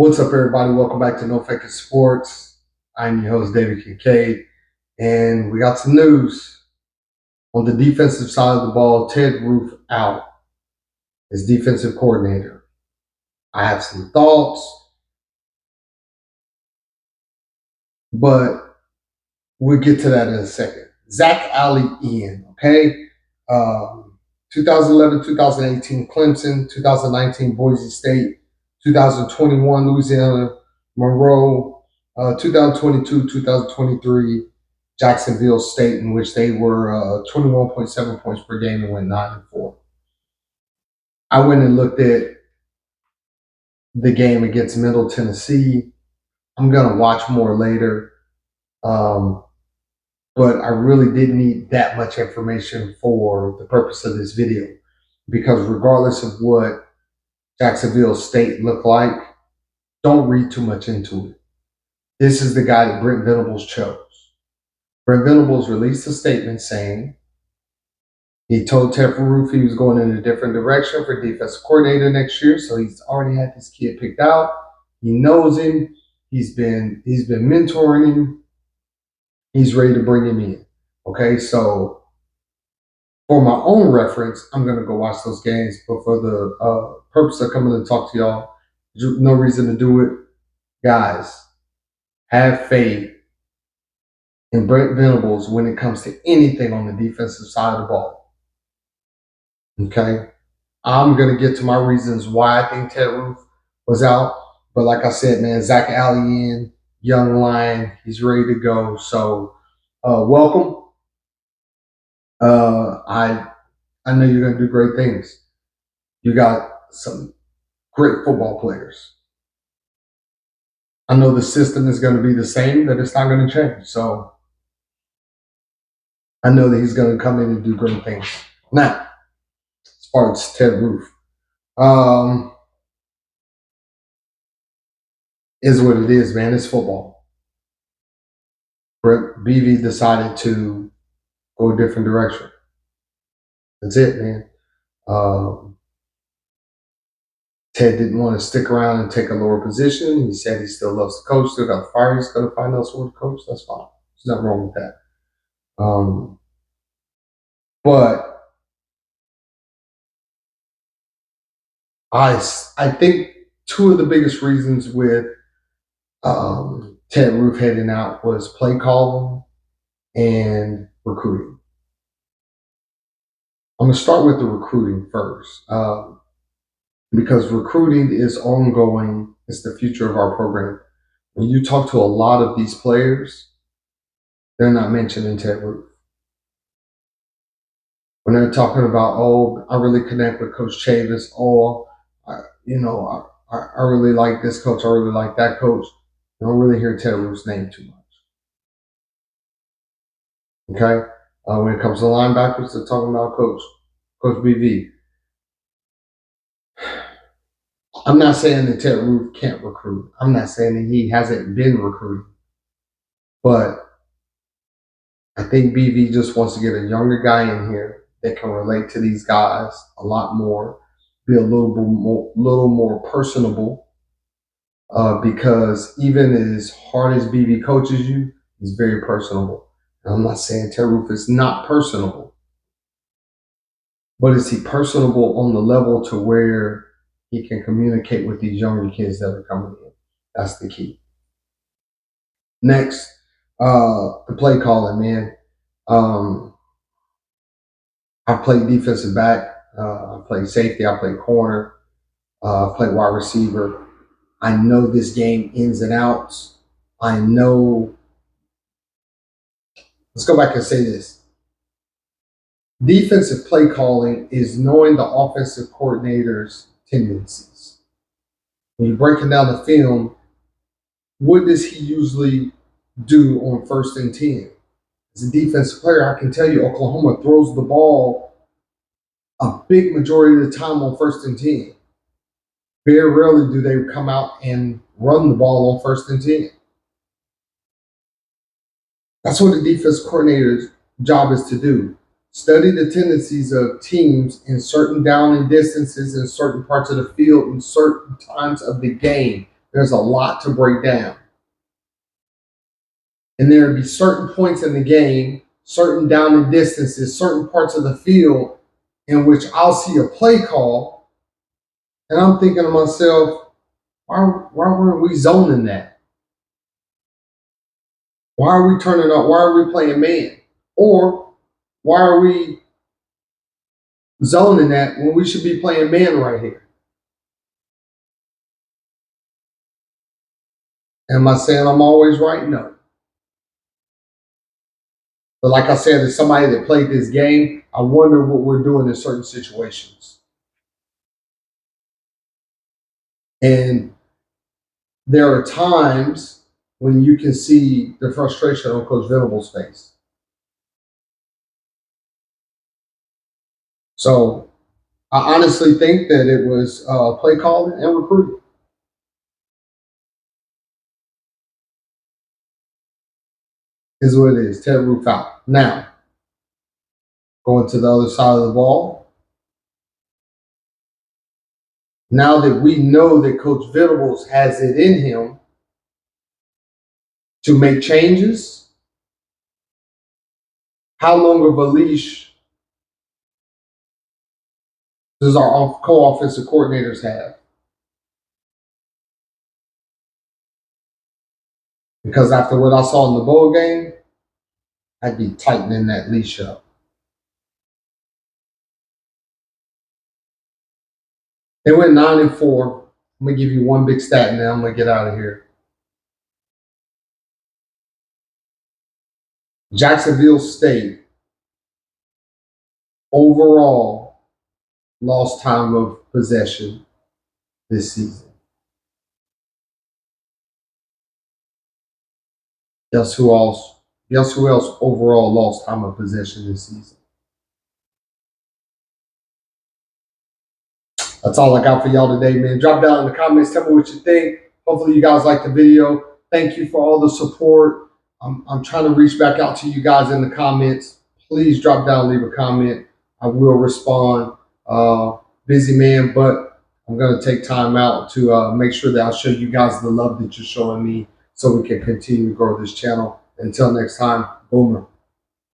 What's up, everybody? Welcome back to No Fake Sports. I'm your host, David Kincaid, and we got some news on the defensive side of the ball. Ted Roof out as defensive coordinator. I have some thoughts, but we'll get to that in a second. Zac Alley in, okay? 2011, 2018, Clemson, 2019, Boise State, 2021, Louisiana, Monroe, 2022, 2023, Jacksonville State, in which they were 21.7 points per game and went 9-4. I went and looked at the game against Middle Tennessee. I'm going to watch more later, but I really didn't need that much information for the purpose of this video because regardless of what Jacksonville State looked like, don't read too much into it. This is the guy that Brent Venables chose. Brent Venables released a statement saying he told Ted Roof he was going in a different direction for defensive coordinator next year, so he's already had this kid picked out. He knows him. He's been mentoring him. He's ready to bring him in. Okay, so for my own reference, I'm going to go watch those games, but for the purpose of coming to talk to y'all, no reason to do it. Guys, have faith in Brent Venables when it comes to anything on the defensive side of the ball. Okay? I'm going to get to my reasons why I think Ted Roof was out. But like I said, man, Zac Alley in, young lion, he's ready to go. So welcome. I know you're going to do great things. You got some great football players. I know the system is going to be the same, that it's not going to change. So I know that he's going to come in and do great things. Now, as far as Ted Roof, is what it is, man. It's football. Brett BV decided to go a different direction. That's it, man. Ted didn't want to stick around and take a lower position. He said he still loves the coach, still got fired. He's going to find elsewhere to coach. That's fine. There's nothing wrong with that. But I think two of the biggest reasons with Ted Roof heading out was play calling and recruiting. I'm going to start with the recruiting first because recruiting is ongoing. It's the future of our program. When you talk to a lot of these players, they're not mentioning Ted Roof. When they're talking about, oh, I really connect with Coach Chavis, oh, I really like this coach, I really like that coach. I don't really hear Ted Roof's name too much. Okay? When it comes to linebackers, they're talking about Coach BV. I'm not saying that Ted Roof can't recruit. I'm not saying that he hasn't been recruiting. But I think BV just wants to get a younger guy in here that can relate to these guys a lot more, be a little more personable. Because even as hard as BV coaches you, he's very personable. And I'm not saying Ted Roof is not personable, but is he personable on the level to where he can communicate with these younger kids that are coming in? That's the key. Next, the play calling, man. I played defensive back. I played safety. I played corner. I played wide receiver. I know this game ins and outs. I know. Let's go back and say this. Defensive play calling is knowing the offensive coordinator's tendencies. When you're breaking down the film, what does he usually do on 1st and 10? As a defensive player, I can tell you Oklahoma throws the ball a big majority of the time on 1st and 10. Very rarely do they come out and run the ball on 1st and 10. That's what the defense coordinator's job is to do. Study the tendencies of teams in certain down and distances in certain parts of the field in certain times of the game. there's a lot to break down. And there would be certain points in the game, certain down and distances, certain parts of the field in which I'll see a play call, and I'm thinking to myself, why weren't we zoning that? Why are we turning up? Why are we playing man? Or why are we zoning that when we should be playing man right here? Am I saying I'm always right? No. But like I said, as somebody that played this game, I wonder what we're doing in certain situations. And there are times when you can see the frustration on Coach Venable's face. So I honestly think that it was play calling and recruiting. Is what it is. Ted Roof out. Now, going to the other side of the ball. Now that we know that Coach Venables has it in him to make changes, how long of a leash does our co-offensive coordinators have? Because after what I saw in the bowl game, I'd be tightening that leash up. They went 9-4. I'm gonna give you one big stat, and then I'm gonna get out of here. Jacksonville State overall lost time of possession this season. Guess who else? Guess who else overall lost time of possession this season? That's all I got for y'all today, man. Drop down in the comments. Tell me what you think. Hopefully you guys like the video. Thank you for all the support. I'm trying to reach back out to you guys in the comments. Please drop down, leave a comment. I will respond. Busy man, but I'm going to take time out to make sure that I show you guys the love that you're showing me so we can continue to grow this channel. Until next time, Boomer.